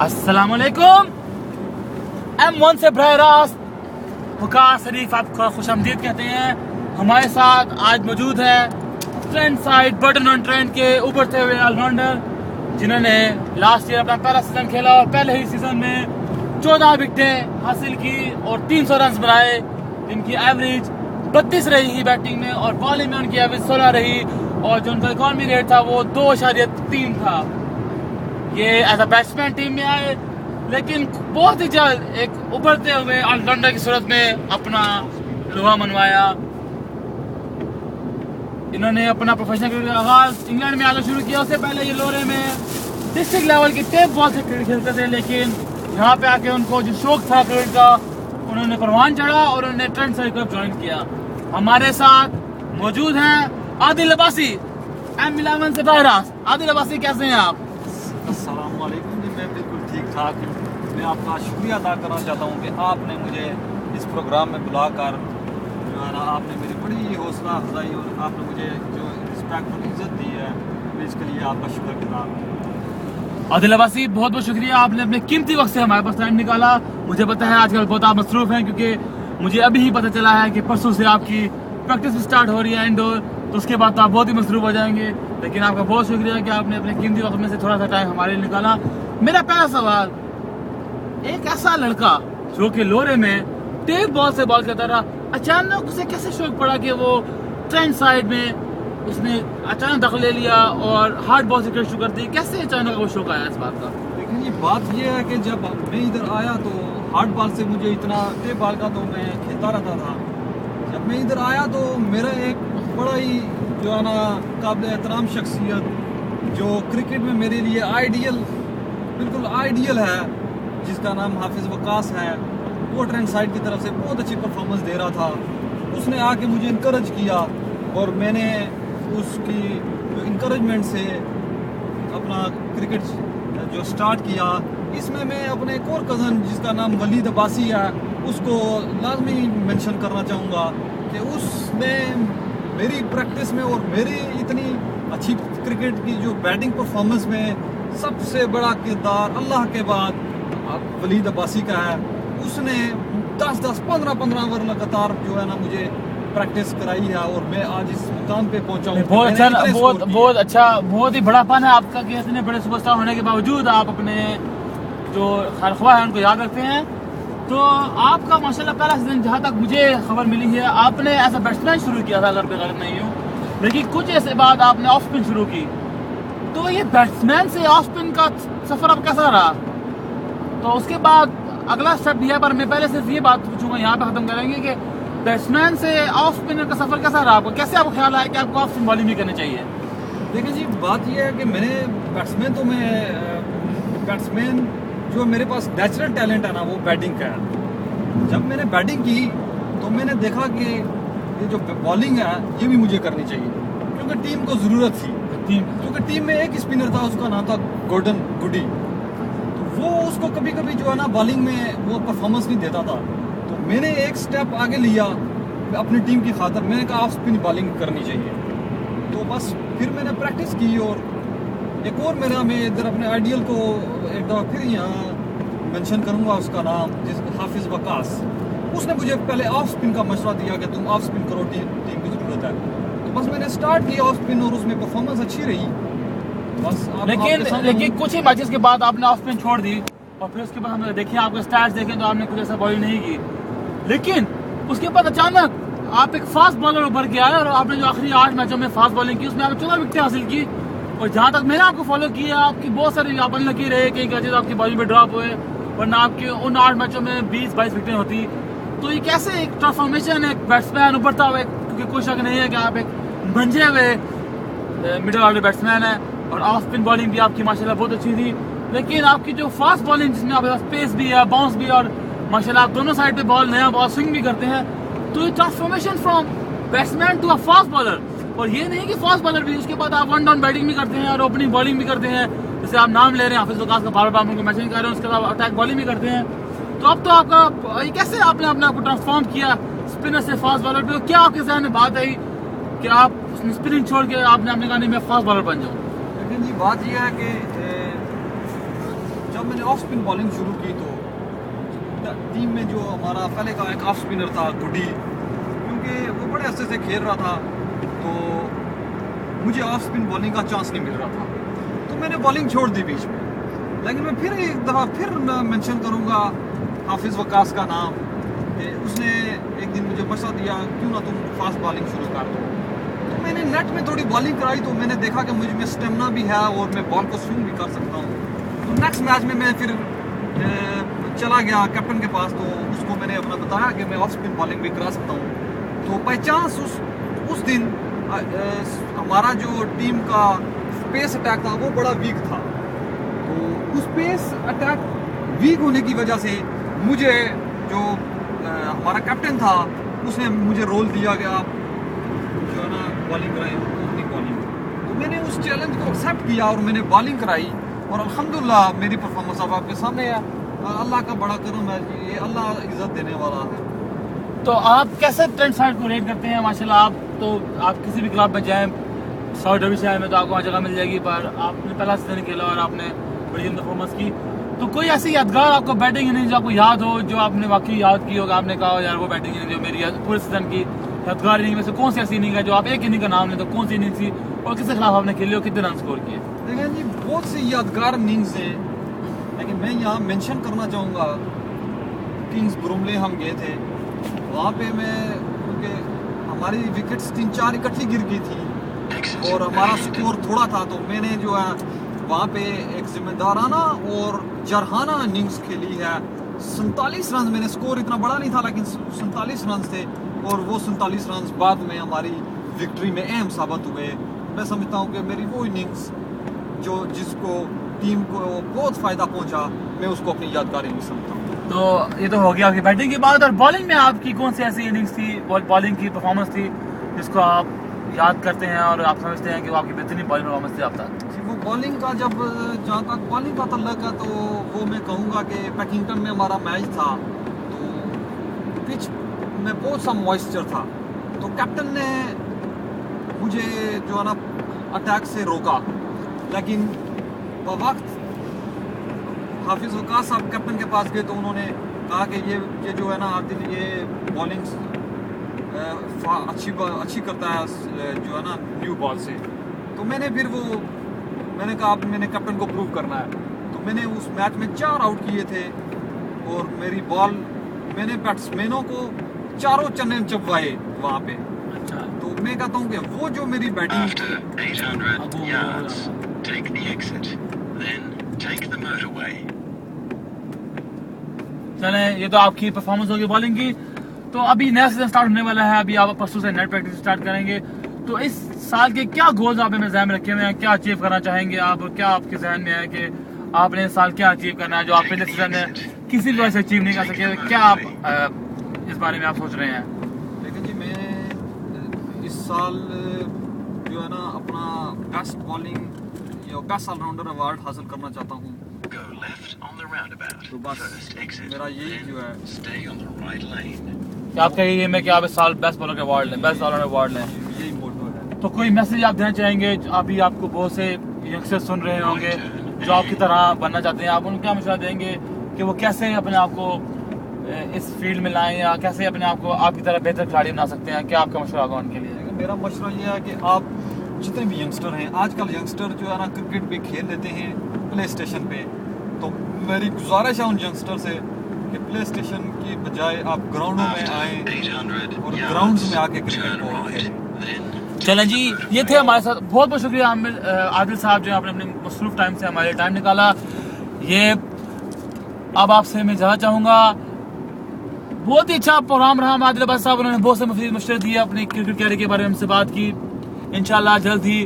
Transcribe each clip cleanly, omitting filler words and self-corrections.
अस्सलामुअलैकुम। M1 से बराह रास्त वकास शरीफ आपको खुशामदीद कहते हैं। हमारे साथ आज मौजूद है trend side button on trend के उभरते हुए ऑलराउंडर जिन्होंने लास्ट ईयर अपना पहला सीजन खेला और पहले ही सीजन में 14 विकेटें हासिल की और 300 रन बनाए, जिनकी एवरेज 32 रही ही बैटिंग में और बॉलिंग में उनकी एवरेज 16 रही और जो उनका इकॉनमी रेट था वो 2.3 था। ये एज अ बैट्समैन टीम में आए, लेकिन बहुत ही जल्द एक उभरते हुए ऑलराउंडर की सूरत में अपना लोहा मनवाया। इन्होंने अपना प्रोफेशनल क्रिकेट का आगाज इंग्लैंड में आकर शुरू किया। उससे पहले ये लोरे में डिस्ट्रिक्ट लेवल की टेप बॉल से क्रिकेट खेलते थे, लेकिन यहाँ पे आके उनको जो शौक था क्रिकेट का, उन्होंने परवान चढ़ा और उन्होंने ट्रेंड साइड क्लब ज्वाइन किया। हमारे साथ मौजूद हैं आदिल अब्बासी, M11 से बराह रास्त। आदिल अब्बासी, कैसे हैं आप? अस्सलाम वालेकुम जी, मैं बिल्कुल ठीक ठाक हूँ। मैं आपका शुक्रिया अदा करना चाहता हूँ कि आपने मुझे इस प्रोग्राम में बुलाकर जो है ना, आपने मेरी बड़ी हौसला अफजाई और आपने मुझे जो रिस्पेक्ट और इज़्ज़त दी है, मैं इसके लिए आपका शुक्रगुजार हूँ। आदिल अब्बासी, बहुत बहुत शुक्रिया, आपने अपने कीमती वक्त से हमारे पास टाइम निकाला। मुझे पता है आजकल बहुत आप मसरूफ़ हैं, क्योंकि मुझे अभी ही पता चला है कि परसों से आपकी प्रैक्टिस भी स्टार्ट हो रही है इंडोर, तो उसके बाद तो आप बहुत ही मसरूफ़ हो जाएंगे। लेकिन आपका बहुत शुक्रिया कि आपने अपने कीमती वक्त में से थोड़ा सा टाइम हमारे लिए निकाला। मेरा पहला सवाल, एक ऐसा लड़का जो कि लोरे में टेप बॉल से बॉल करता रहा, अचानक उसे कैसे शौक पड़ा कि वो ट्रेंड साइड में उसने अचानक दखल ले लिया और हार्ड बॉल से क्रिकेट शुरू कर दी? कैसे अचानक वो शौक आया इस बात का? लेकिन ये बात ये है कि जब मैं इधर आया तो हार्ड बॉल से मुझे इतना टेप बॉल का तो मैं खेलता रहता था। जब मैं इधर आया तो मेरा एक बड़ा ही जो है ना काबिल एहतराम शख्सियत जो क्रिकेट में मेरे लिए आइडियल, बिल्कुल आइडियल है, जिसका नाम हाफिज़ वकास है, वो ट्रेंड साइड की तरफ से बहुत अच्छी परफॉर्मेंस दे रहा था। उसने आके मुझे इनकरेज किया और मैंने उसकी जो इनकरेजमेंट से अपना क्रिकेट जो स्टार्ट किया। इसमें मैं अपने एक और कज़न जिसका नाम वलीद अब्बासी है उसको लाजमी मेंशन करना चाहूँगा कि उसने मेरी प्रैक्टिस में और मेरी इतनी अच्छी क्रिकेट की जो बैटिंग परफॉर्मेंस में सबसे बड़ा किरदार अल्लाह के बाद वलीद अब्बासी का है। उसने 10-10, 15-15 ओवर लगातार जो है ना मुझे प्रैक्टिस कराई है और मैं आज इस मुकाम पे पहुंचा हूँ। बहुत अच्छा, बहुत ही बड़ापन है आपका कि इतने बड़े सुपरस्टार होने के बावजूद आप अपने जो खारख्वाह है उनको याद रखते हैं। तो आपका माशाल्लाह पहला सीजन, जहाँ तक मुझे खबर मिली है, आपने एज अ बैट्समैन शुरू किया था अगर मैं गलत नहीं हूँ, लेकिन कुछ ऐसे बाद आपने ऑफ स्पिन शुरू की। तो ये बैट्समैन से ऑफ स्पिन का सफ़र अब कैसा रहा? तो उसके बाद अगला स्टेप भी है, पर मैं पहले सिर्फ ये बात पूछूंगा, यहाँ पे ख़त्म करेंगे कि बैट्समैन से ऑफ स्पिनर का सफ़र कैसा रहा आपको? कैसे आपको ख्याल आया कि आपको ऑफ स्पिन बॉलिंग भी करनी चाहिए? देखिए जी, बात यह है कि मैंने बैट्समैन जो मेरे पास नेचुरल टैलेंट है ना, वो बैटिंग का है। जब मैंने बैटिंग की तो मैंने देखा कि ये जो बॉलिंग है ये भी मुझे करनी चाहिए, क्योंकि टीम को ज़रूरत थी। क्योंकि टीम में एक स्पिनर था, उसका नाम था गोल्डन गुडी, तो वो उसको कभी कभी जो है ना बॉलिंग में वो परफॉर्मेंस नहीं देता था। तो मैंने एक स्टेप आगे लिया अपनी टीम की खातर, मैंने कहा ऑफ स्पिन बॉलिंग करनी चाहिए। तो बस फिर मैंने प्रैक्टिस की और एक और मेरा, मैं इधर अपने आइडियल को एक दफ़ा फिर यहाँ मेंशन करूँगा, उसका नाम हाफिज़ वकास। उसने मुझे पहले ऑफ स्पिन का मशवरा दिया कि तुम ऑफ स्पिन करो, टीम की ज़रूरत है। तो बस मैंने स्टार्ट किया ऑफ स्पिन और उसमें परफॉर्मेंस अच्छी रही। बस लेकिन कुछ ही मैचेस के बाद आपने ऑफ स्पिन छोड़ दी और फिर उसके बाद हमने देखिए आपके स्टैट्स देखें तो आपने कुछ ऐसा बॉलिंग नहीं की, लेकिन उसके बाद अचानक आप एक फास्ट बॉलर उभर के आए और आपने जो आखिरी 8 मैचों में फास्ट बॉलिंग की उसमें आपने 14 विकेटें हासिल की। और जहाँ तक मैंने आपको फॉलो किया, आपकी बहुत सारी आपन लगी रहे, कई कैचेज आपकी बॉलिंग में ड्रॉप हुए, वरना आपके उन 8 मैचों में 20-22 विकेटें होती। तो ये कैसे एक ट्रांसफॉर्मेशन, एक बैट्समैन उभरता हुआ, क्योंकि कोई शक नहीं है कि आप एक भंजे हुए मिडिल ऑर्डर बैट्समैन है और ऑफ स्पिन बॉलिंग भी आपकी माशाल्लाह बहुत अच्छी थी। लेकिन आपकी जो फास्ट बॉलिंग, जिसमें आपके पास पेस भी है, बाउंस भी है और माशाल्लाह आप दोनों साइड पे बॉल, नया बॉल स्विंग भी करते हैं, तो ये transformation from batsman to a fast bowler, और ये नहीं कि फास्ट बॉलर भी, उसके बाद आप वन डाउन बैटिंग भी करते हैं और ओपनिंग बॉलिंग भी करते हैं, जैसे आप नाम ले रहे हैं हाफिज़ वकास का, बार बार उनको मैसेज कर रहे हैं, उसके बाद अटैक बॉलिंग भी करते हैं। तो अब तो आपका ये कैसे आपने अपने आप को ट्रांसफॉर्म किया स्पिनर से फास्ट बॉलर पे? क्या आपके जहन में बात आई कि आप स्पिनिंग छोड़ के आपने अपने कहा नहीं मैं फास्ट बॉलर बन जाऊँ? लेकिन जी बात यह है कि जब मैंने ऑफ स्पिन बॉलिंग शुरू की तो टीम में जो हमारा पहले का एक ऑफ स्पिनर था गुडी, क्योंकि वो बड़े अच्छे से खेल रहा था तो मुझे ऑफ स्पिन बॉलिंग का चांस नहीं मिल रहा था, तो मैंने बॉलिंग छोड़ दी बीच में। लेकिन मैं फिर एक दफ़ा फिर मेंशन करूँगा हाफिज़ वकास का नाम, कि उसने एक दिन मुझे मशवरा दिया क्यों ना तुम फास्ट बॉलिंग शुरू कर दो। तो मैंने नेट में थोड़ी बॉलिंग कराई तो मैंने देखा कि मुझ में स्टेमिना भी है और मैं बॉल को स्विंग भी कर सकता हूँ। तो नेक्स्ट मैच में मैं फिर चला गया कैप्टन के पास, तो उसको मैंने अपना बताया कि मैं ऑफ स्पिन बॉलिंग भी करा सकता हूँ। तो बाई चांस उस दिन हमारा जो टीम का पेस अटैक था वो बड़ा वीक था, तो उस पेस अटैक वीक होने की वजह से मुझे जो हमारा कैप्टन था उसने मुझे रोल दिया गया जो है ना बॉलिंग कराई, ओपनिंग बॉलिंग। तो मैंने उस चैलेंज को एक्सेप्ट किया और मैंने बॉलिंग कराई और अल्हम्दुलिल्लाह मेरी परफॉर्मेंस अब आपके सामने है। अल्लाह का बड़ा करम है जी, ये अल्लाह इज्जत देने वाला है। तो आप कैसे ट्रेंड साइड को रेट करते हैं? माशाल्लाह आप किसी भी क्लब में जाएं, सऊदी अरब शहर में तो आपको वहाँ जगह मिल जाएगी, पर आपने पहला सीजन खेला और आपने बड़ी परफॉर्मेंस की, तो कोई ऐसी यादगार आपको बैटिंग इनिंग जो आपको याद हो, जो आपने वाकई याद की होगा, आपने कहा यार वो बैटिंग इनिंग जो मेरी पूरे सीजन की यादगार इनिंग में से कौन सी ऐसी इनिंग है जो आप एक इनिंग का नाम लें तो कौन सी इनिंग थी और किसके खिलाफ आपने खेली और कितने रन स्कोर किए? देखिए जी, बहुत सी यादगार इनिंग्स हैं, लेकिन मैं यहाँ मेंशन करना चाहूँगा किंग्स ब्रूमले हम गए थे, वहाँ पे मैं क्योंकि हमारी विकेट्स 3-4 इकट्ठी गिर गई थी और हमारा स्कोर थोड़ा था, तो मैंने जो है वहाँ पे एक जिम्मेदाराना और जरहाना इनिंग्स खेली है। 47 रन, मैंने स्कोर इतना बड़ा नहीं था लेकिन 47 रन थे और वो 47 रन बाद में हमारी विक्ट्री में अहम साबित हुए। मैं समझता हूँ कि मेरी वो इनिंग्स जो जिसको टीम को बहुत फ़ायदा पहुँचा, मैं उसको अपनी यादगार इनिंग्स समझता हूँ। तो ये तो हो गया आपकी बैटिंग की बात, और बॉलिंग में आपकी कौन सी ऐसी इनिंग्स थी, बॉलिंग की परफॉर्मेंस थी जिसको आप याद करते हैं और आप समझते हैं कि वो आपकी बेहतरीन बॉलिंग परफॉर्मेंस थी आप तक? वो बॉलिंग का जब जहाँ तक बॉलिंग का तल्लक है तो वो मैं कहूँगा कि पैकिंगटन में हमारा मैच था, तो पिच में बहुत सा मॉइस्चर था, तो कैप्टन ने मुझे जो है ना अटैक से रोका, लेकिन वक्त हाफिज़ वकास साहब कैप्टन के पास गए तो उन्होंने कहा कि ये जो है ना आदिल ये बॉलिंग अच्छी करता है जो है ना न्यू बॉल से। तो मैंने कहा अब मैंने कैप्टन को प्रूव करना है, तो मैंने उस मैच में 4 आउट किए थे और मेरी बॉल मैंने बैट्समैनों को चारों चन्ने चबवाए वहाँ पे। अच्छा, तो मैं कहता हूँ कि वो जो मेरी बैटिंग चले, ये तो आपकी परफॉर्मेंस होगी बॉलिंग की। तो अभी नया सीजन स्टार्ट होने वाला है, अभी आप परसों से नेट प्रैक्टिस स्टार्ट करेंगे, तो इस साल के क्या गोल्स आपने जहन में रखे हुए हैं, क्या अचीव करना चाहेंगे आप, क्या आपके जहन में है कि आपने इस साल क्या अचीव करना है जो आप पिछले सीजन में किसी भी वजह से अचीव नहीं कर सके? क्या आप इस बारे में आप सोच रहे हैं? लेकिन जी मैं इस साल जो है ना अपना बेस्ट बॉलिंग या बेस्ट ऑलराउंडर अवार्ड हासिल करना चाहता हूँ। तो बस मेरा यही जो है कि आपका ये है कि आप इस साल बेस्ट बॉलर का अवार्ड लें, बेस्ट ऑलराउंडर अवार्ड लें, यही मोटो है। तो कोई मैसेज आप देना चाहेंगे? अभी आपको बहुत से यंगस्टर सुन रहे होंगे जो आपकी तरह बनना चाहते हैं, आप उनको क्या मशवरा देंगे कि वो कैसे अपने आप को इस फील्ड में लाएं या कैसे अपने आप को आपकी तरह बेहतर खिलाड़ी बना सकते हैं? क्या आपका मशवरा होगा उनके लिए? मेरा मशवरा ये है कि आप जितने भी यंगस्टर हैं, आजकल यंगस्टर जो है ना क्रिकेट भी खेल लेते हैं प्ले स्टेशन पे, तो मेरी गुजारिश है उन यंगस्टर से कि प्ले स्टेशन की बजाय आप ग्राउंडों में आएँ और ग्राउंड्स में आके क्रिकेट को खेलें। चलें जी, ये थे हमारे साथ, बहुत बहुत शुक्रिया आदिल साहब जो आपने अपने मसरूफ टाइम से हमारे टाइम निकाला। ये अब आपसे मैं जाना चाहूँगा, बहुत ही अच्छा प्रोग्राम रहा आदिल अब्बास साहब, उन्होंने बहुत से मुफीद मशवरे दिए, अपने क्रिकेट कैरियर के बारे में हमसे बात की। इंशाल्लाह जल्द ही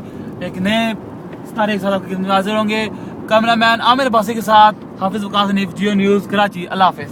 एक नए सितारे के साथ आपके खिदमत में हाजिर होंगे। कैमरामैन आमिर अब्बासी के साथ हाफिज़ वकास हनीफ, जियो न्यूज़ कराची। अल्लाह हाफिज़।